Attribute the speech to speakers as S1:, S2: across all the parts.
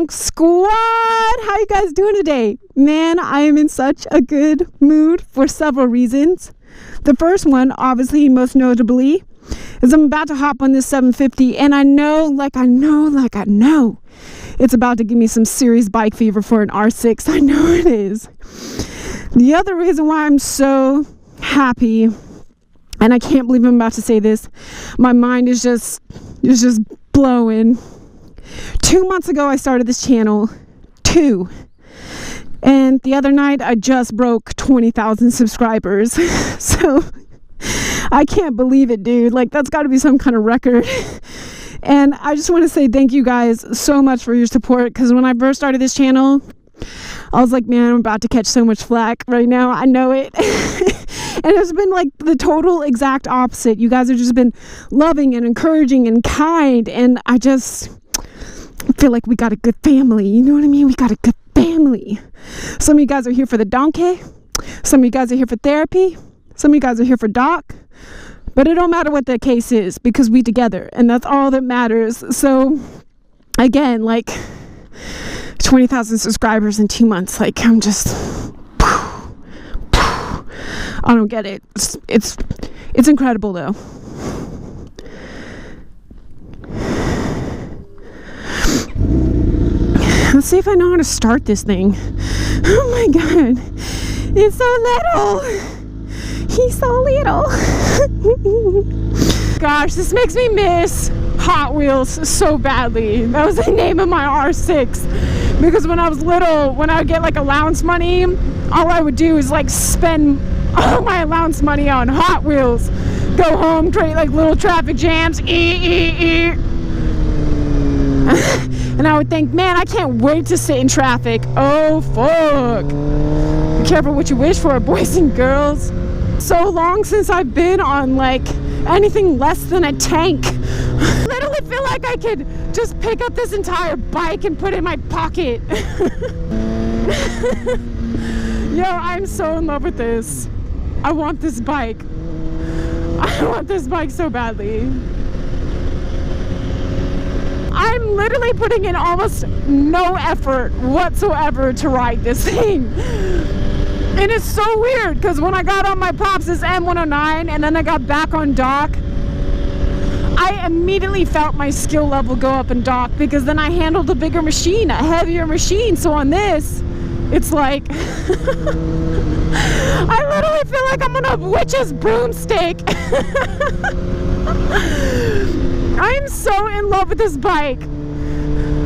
S1: Donk Squad. How you guys doing today? Man, I am in such a good mood for several reasons. The first one, obviously, most notably, is I'm about to hop on this 750, and I know, it's about to give me some serious bike fever for an R6. I know it is. The other reason why I'm so happy, and I can't believe I'm about to say this, my mind is just blowing. 2 months ago, I started this channel. 2. And the other night, I just broke 20,000 subscribers. So, I can't believe it, dude. Like, that's got to be some kind of record. And I just want to say thank you guys so much for your support. Because when I first started this channel, I was like, man, I'm about to catch so much flack right now. I know it. And it's been like the total exact opposite. You guys have just been loving and encouraging and kind. And I just feel like we got a good family. You know what I mean? We got a good family. Some of you guys are here for the donkey. Some of you guys are here for therapy. Some of you guys are here for doc. But it don't matter what the case is because we together. And that's all that matters. So, again, like 20,000 subscribers in 2 months. Like, I'm just... I don't get it. It's incredible, though. Let's see if I know how to start this thing. Oh my god. It's so little. He's so little. Gosh, this makes me miss Hot Wheels so badly. That was the name of my R6. Because when I was little, when I would get like allowance money, all I would do is like spend all my allowance money on Hot Wheels. Go home, create like little traffic jams. And I would think, man, I can't wait to sit in traffic. Oh, fuck. Be careful what you wish for, boys and girls. So long since I've been on, like, anything less than a tank. I literally feel like I could just pick up this entire bike and put it in my pocket. Yo, I'm so in love with this. I want this bike. I want this bike so badly. I'm literally putting in almost no effort whatsoever to ride this thing. And it's so weird because when I got on my Pops' M109 and then I got back on dock, I immediately felt my skill level go up in dock because then I handled a bigger machine, a heavier machine. So on this, it's like, I literally feel like I'm on a witch's broomstick. I'm so in love with this bike.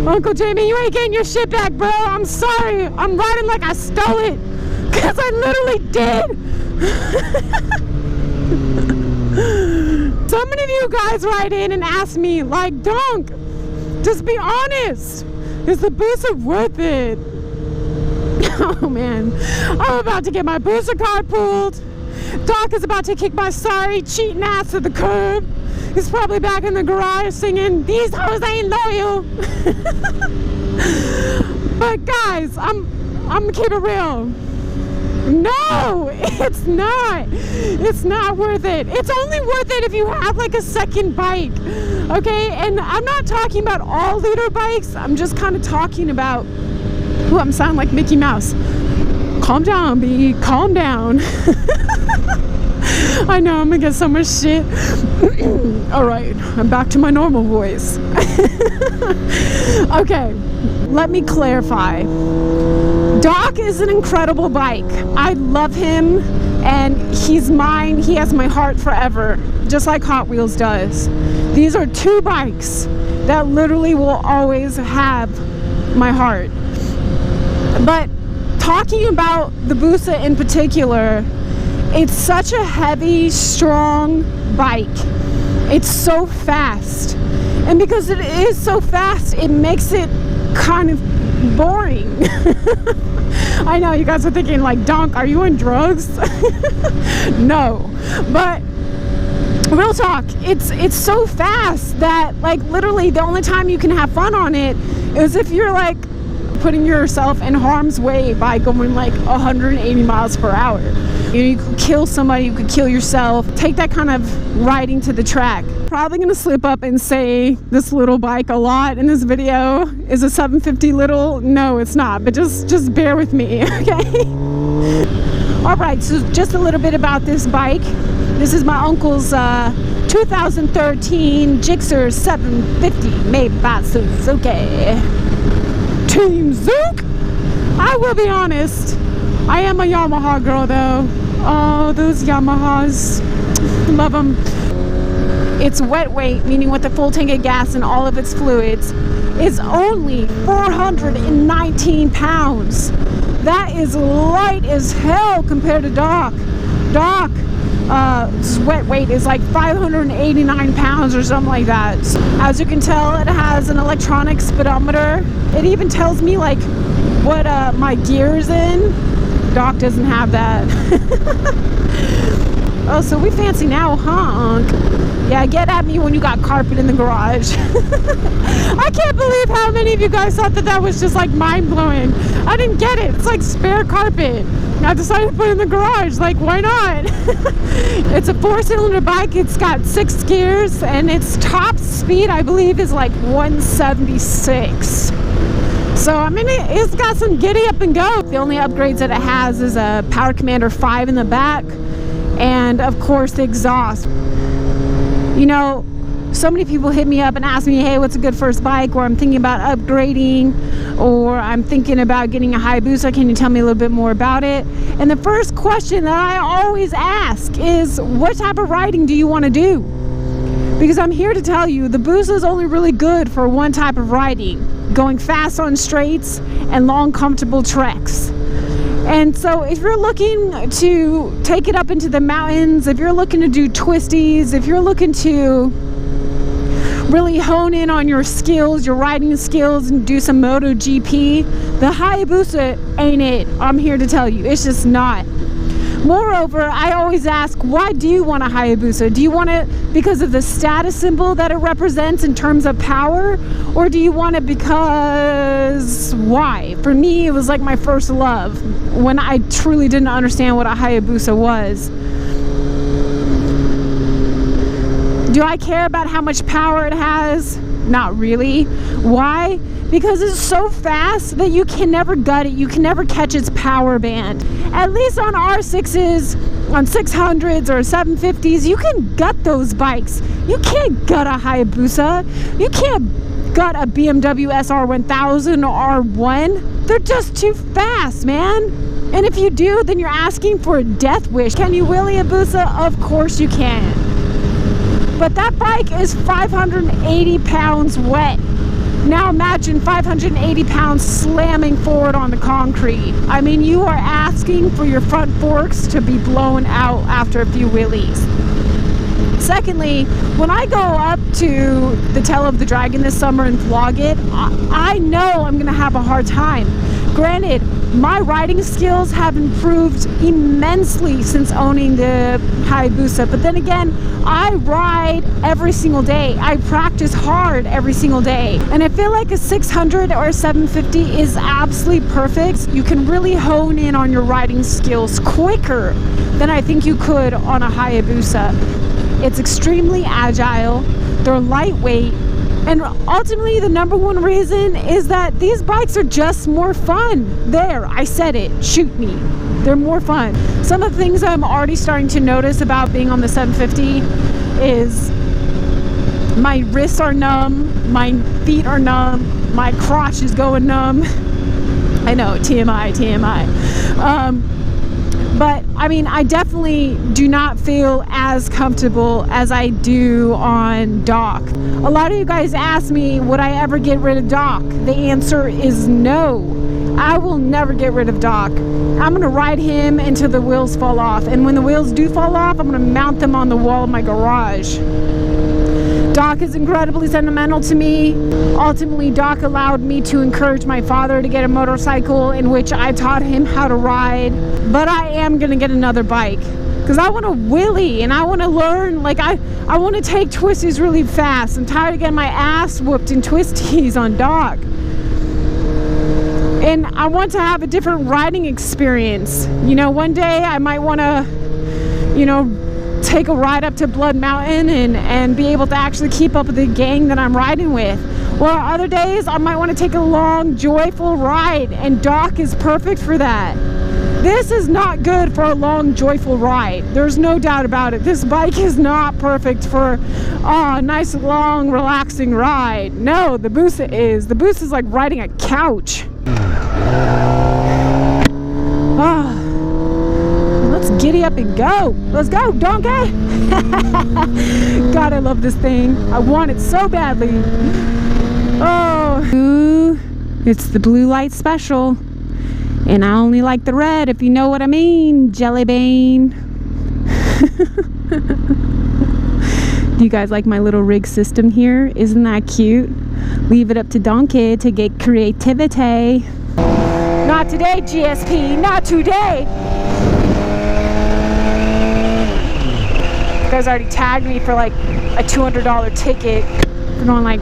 S1: Uncle Jamie, you ain't getting your shit back, bro. I'm sorry. I'm riding like I stole it. Because I literally did. So many of you guys write in and ask me, like, Donk, just be honest. Is the booster worth it? Oh, man. I'm about to get my booster card pulled. Doc is about to kick my sorry cheating ass to the curb. He's probably back in the garage singing, "These hoes ain't loyal." But guys, I'm gonna keep it real. No, it's not. It's not worth it. It's only worth it if you have like a second bike. Okay, and I'm not talking about all liter bikes. I'm just kind of talking about, ooh, I'm sounding like Mickey Mouse. Calm down, B. Calm down. I know, I'm gonna get so much shit. Alright, I'm back to my normal voice. Okay, let me clarify. Doc is an incredible bike. I love him, and he's mine. He has my heart forever, just like Hot Wheels does. These are 2 bikes that literally will always have my heart. But talking about the Busa in particular, it's such a heavy, strong bike. It's so fast. And because it is so fast, it makes it kind of boring. I know you guys are thinking like, Donk, are you on drugs? No. But real talk, it's so fast that like literally the only time you can have fun on it is if you're like putting yourself in harm's way by going like 180 miles per hour. You could kill somebody, you could kill yourself. Take that kind of riding to the track. Probably gonna slip up and say this little bike a lot in this video. Is a 750 little? No, it's not, but just bear with me, okay? All right, so just a little bit about this bike. This is my uncle's 2013 Gixxer 750 made by Suzuki. Team Zook! I will be honest, I am a Yamaha girl though. Oh, those Yamahas. Love them. Its wet weight, meaning with a full tank of gas and all of its fluids, is only 419 pounds. That is light as hell compared to Doc's wet weight is like 589 pounds or something like that. As you can tell, it has an electronic speedometer. It even tells me like what my gear's in. Doc doesn't have that. Oh, so we fancy now, huh, Unc? Yeah, get at me when you got carpet in the garage. I can't believe how many of you guys thought that was just like mind-blowing. I didn't get it. It's like spare carpet. I decided to put it in the garage. Like, why not? It's a 4-cylinder bike. It's got 6 gears, and its top speed, I believe, is like 176. So, I mean, it's got some giddy up and go. The only upgrades that it has is a Power Commander 5 in the back, and of course the exhaust. You know, so many people hit me up and ask me, hey, what's a good first bike? Or I'm thinking about upgrading, or I'm thinking about getting a Hayabusa. Can you tell me a little bit more about it? And the first question that I always ask is, what type of riding do you want to do? Because I'm here to tell you, the Busa is only really good for one type of riding, going fast on straights and long, comfortable treks. And so if you're looking to take it up into the mountains, if you're looking to do twisties, if you're looking to really hone in on your skills, your riding skills, and do some MotoGP, the Hayabusa ain't it. I'm here to tell you, it's just not. Moreover, I always ask, why do you want a Hayabusa? Do you want it because of the status symbol that it represents in terms of power? Or do you want it because why? For me, it was like my first love when I truly didn't understand what a Hayabusa was. Do I care about how much power it has? Not really. Why? Because it's so fast that you can never gut it. You can never catch its power band. At least on R6s, on 600s or 750s, you can gut those bikes. You can't gut a Hayabusa. You can't gut a BMW SR1000 or R1. They're just too fast, man. And if you do, then you're asking for a death wish. Can you wheelie a Busa? Of course you can. But that bike is 580 pounds wet. Now imagine 580 pounds slamming forward on the concrete. I mean, you are asking for your front forks to be blown out after a few wheelies. Secondly, when I go up to the Tail of the Dragon this summer and vlog it, I know I'm gonna have a hard time. Granted, my riding skills have improved immensely since owning the Hayabusa, but then again, I ride every single day. I practice hard every single day, and I feel like a 600 or a 750 is absolutely perfect. You can really hone in on your riding skills quicker than I think you could on a Hayabusa. It's extremely agile, they're lightweight, and ultimately the number one reason is that these bikes are just more fun. There, I said it, shoot me. They're more fun. Some of the things I'm already starting to notice about being on the 750 is my wrists are numb, my feet are numb, my crotch is going numb. I know, TMI. But I mean, I definitely do not feel as comfortable as I do on Doc. A lot of you guys ask me, would I ever get rid of Doc? The answer is no. I will never get rid of Doc. I'm gonna ride him until the wheels fall off. And when the wheels do fall off, I'm gonna mount them on the wall of my garage. Doc is incredibly sentimental to me. Ultimately, Doc allowed me to encourage my father to get a motorcycle in which I taught him how to ride. But I am gonna get another bike because I want to wheelie and I want to learn. Like I want to take twisties really fast. I'm tired of getting my ass whooped in twisties on Doc. And I want to have a different riding experience. You know, one day I might want to, you know, take a ride up to Blood Mountain and be able to actually keep up with the gang that I'm riding with. Or other days I might want to take a long, joyful ride, and Doc is perfect for that. This is not good for a long, joyful ride. There's no doubt about it. This bike is not perfect for a nice, long, relaxing ride. No, the Busa is. The Busa is like riding a couch. Let's giddy up and go. Let's go, donkey. God, I love this thing. I want it so badly. Oh, ooh, it's the blue light special. And I only like the red, if you know what I mean, Jelly Bean. Do you guys like my little rig system here? Isn't that cute? Leave it up to Donkey to get creativity. Not today, GSP, not today. You guys already tagged me for like a $200 ticket for going like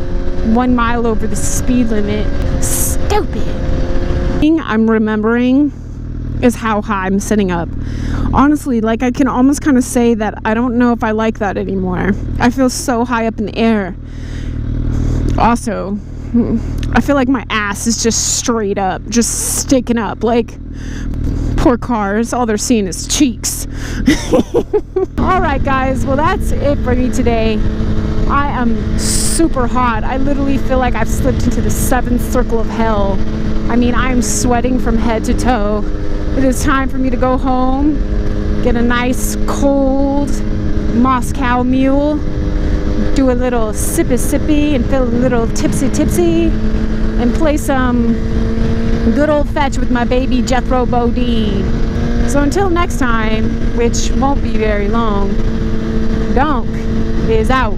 S1: 1 mile over the speed limit. Stupid. I'm remembering is how high I'm sitting up. Honestly, like I can almost kind of say that I don't know if I like that anymore. I feel so high up in the air. Also, I feel like my ass is just straight up, just sticking up. Like, poor cars, all they're seeing is cheeks. Alright guys, well that's it for me today. I am super hot. I literally feel like I've slipped into the 7th circle of hell. I mean, I'm sweating from head to toe. It is time for me to go home, get a nice cold Moscow mule, do a little sippy and feel a little tipsy and play some good old fetch with my baby Jethro Bodine. So until next time, which won't be very long, Donk is out.